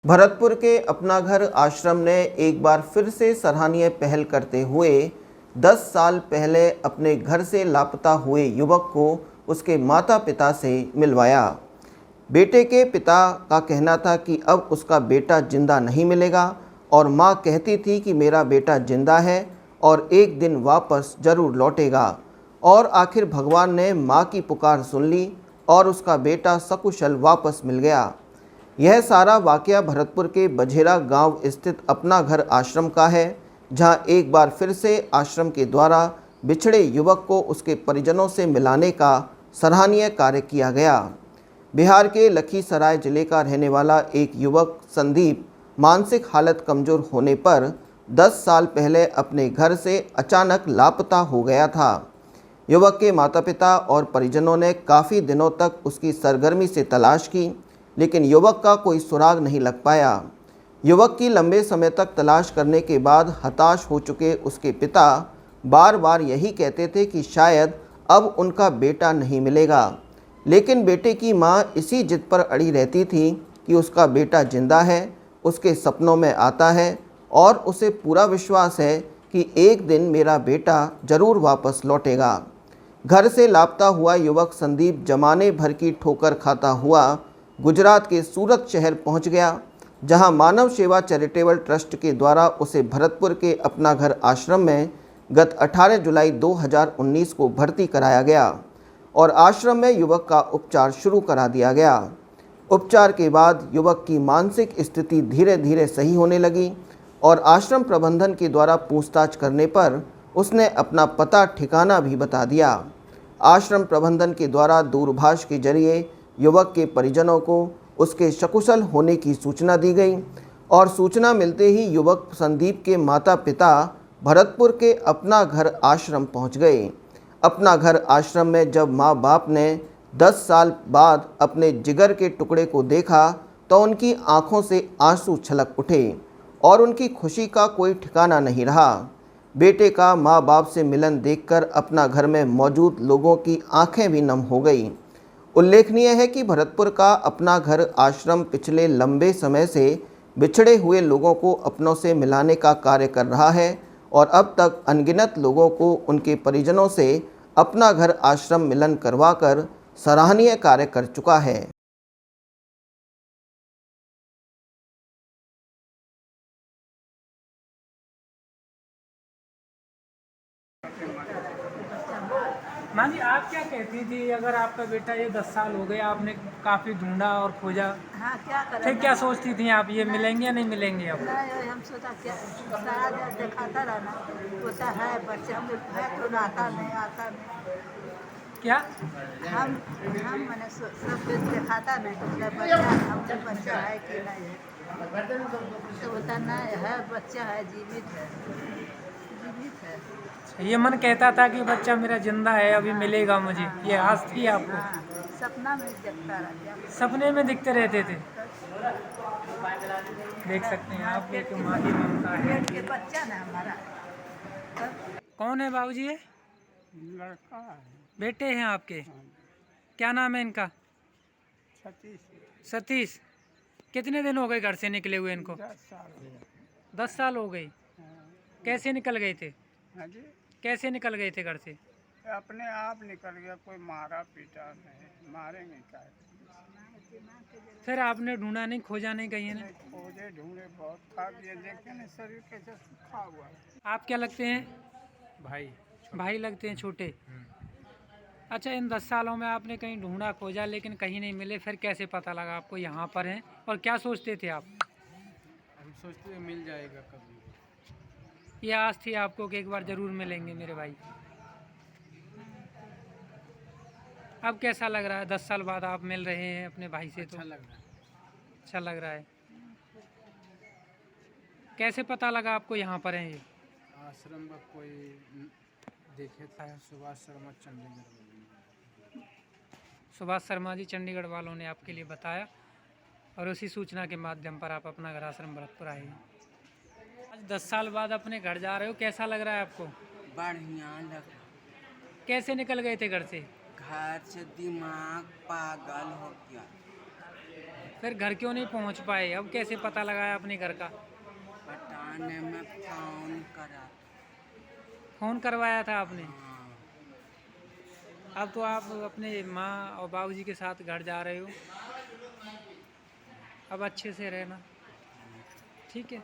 भरतपुर के अपना घर आश्रम ने एक बार फिर से सराहनीय पहल करते हुए 10 साल पहले अपने घर से लापता हुए युवक को उसके माता पिता से मिलवाया। बेटे के पिता का कहना था कि अब उसका बेटा जिंदा नहीं मिलेगा और मां कहती थी कि मेरा बेटा जिंदा है और एक दिन वापस जरूर लौटेगा। और आखिर भगवान ने मां की पुकार सुन ली और उसका बेटा सकुशल वापस मिल गया। यह सारा वाकया भरतपुर के बझेरा गांव स्थित अपना घर आश्रम का है, जहां एक बार फिर से आश्रम के द्वारा बिछड़े युवक को उसके परिजनों से मिलाने का सराहनीय कार्य किया गया। बिहार के लखीसराय जिले का रहने वाला एक युवक संदीप मानसिक हालत कमज़ोर होने पर 10 साल पहले अपने घर से अचानक लापता हो गया था। युवक के माता पिता और परिजनों ने काफ़ी दिनों तक उसकी सरगर्मी से तलाश की, लेकिन युवक का कोई सुराग नहीं लग पाया। युवक की लंबे समय तक तलाश करने के बाद हताश हो चुके उसके पिता बार बार यही कहते थे कि शायद अब उनका बेटा नहीं मिलेगा, लेकिन बेटे की मां इसी जिद पर अड़ी रहती थी कि उसका बेटा जिंदा है, उसके सपनों में आता है और उसे पूरा विश्वास है कि एक दिन मेरा बेटा ज़रूर वापस लौटेगा। घर से लापता हुआ युवक संदीप जमाने भर की ठोकर खाता हुआ गुजरात के सूरत शहर पहुंच गया, जहां मानव सेवा चैरिटेबल ट्रस्ट के द्वारा उसे भरतपुर के अपना घर आश्रम में गत 18 जुलाई 2019 को भर्ती कराया गया और आश्रम में युवक का उपचार शुरू करा दिया गया। उपचार के बाद युवक की मानसिक स्थिति धीरे धीरे सही होने लगी और आश्रम प्रबंधन के द्वारा पूछताछ करने पर उसने अपना पता ठिकाना भी बता दिया। आश्रम प्रबंधन के द्वारा दूरभाष के जरिए युवक के परिजनों को उसके सकुशल होने की सूचना दी गई और सूचना मिलते ही युवक संदीप के माता पिता भरतपुर के अपना घर आश्रम पहुंच गए। अपना घर आश्रम में जब माँ बाप ने 10 साल बाद अपने जिगर के टुकड़े को देखा तो उनकी आंखों से आंसू छलक उठे और उनकी खुशी का कोई ठिकाना नहीं रहा। बेटे का माँ बाप से मिलन देखकर अपना घर में मौजूद लोगों की आंखें भी नम हो गई। उल्लेखनीय है कि भरतपुर का अपना घर आश्रम पिछले लंबे समय से बिछड़े हुए लोगों को अपनों से मिलाने का कार्य कर रहा है और अब तक अनगिनत लोगों को उनके परिजनों से अपना घर आश्रम मिलन करवाकर सराहनीय कार्य कर चुका है। माँ जी, आप क्या कहती थी अगर आपका बेटा ये 10 साल हो गए, आपने काफ़ी ढूंढा और खोजा, हाँ, क्या करें। फिर क्या सोचती थी आप, ये मिलेंगे या नहीं मिलेंगे अब? नहीं, हम सोचा क्या सारा दिन दिखाता रहना होता है, बच्चे हम लोग है तो आता नहीं। क्या हम मैंने सब कुछ दिखाता नहीं तो बोला बच्चा हमसे बच्चा है कि नहीं है, तो होता नहीं है, बच्चा है, जीवित है। ये मन कहता था कि बच्चा मेरा जिंदा है, अभी मिलेगा मुझे, ये आस थी आपको? हाँ, सपना में देखता रहता। सपने में दिखते रहते थे। देख सकते हैं आप, एक माँ की ममता है। पेट के बच्चा ना हमारा। कौन है बाबूजी? ये लड़का है। बेटे हैं आपके? क्या नाम है इनका? सतीश। सतीश। कितने दिन हो गए घर से निकले हुए इनको? 10 साल हो गए। 10 साल हो गई। कैसे निकल गए थे? हाँ जी, कैसे निकल गए थे घर से? अपने आप निकल गया, कोई मारा पीटा नहीं, मारेंगे क्या। फिर आपने ढूंढा नहीं, खोजा नहीं कहीं ने? खोजे ढूंढे बहुत, खा दिए, देखे नहीं शरीर कैसे सूखा हुआ है। आप क्या लगते हैं? भाई भाई लगते हैं, छोटे। अच्छा, इन 10 सालों में आपने कहीं ढूंढा खोजा लेकिन कहीं नहीं मिले, फिर कैसे पता लगा आपको यहाँ पर हैं और क्या सोचते थे आप? हम सोचते मिल जाएगा कभी। ये आस थी आपको कि एक बार ज़रूर मिलेंगे मेरे भाई। अब कैसा लग रहा है 10 साल बाद आप मिल रहे हैं अपने भाई से? तो अच्छा लग रहा है। अच्छा लग रहा है। कैसे पता लगा आपको यहाँ पर हैं ये? आश्रम में कोई देखे था, सुभाष शर्मा चंडीगढ़। सुभाष शर्मा जी चंडीगढ़ वालों ने आपके लिए बताया और उसी सूचना के माध्यम पर आप अपना घर आश्रम भरतपुर आए हैं। आज 10 साल बाद अपने घर जा रहे हो, कैसा लग रहा है आपको? बढ़िया लग रहा। कैसे निकल गए थे घर से? घर से दिमाग पागल हो गया। फिर घर क्यों नहीं पहुंच पाए? अब कैसे पता लगाया अपने घर का? बताने में फोन करा। फ़ोन करवाया था आपने? हाँ, अब तो आप अपने माँ और बाबूजी के साथ घर जा रहे हो। अब अच्छे से रहना, ठीक है?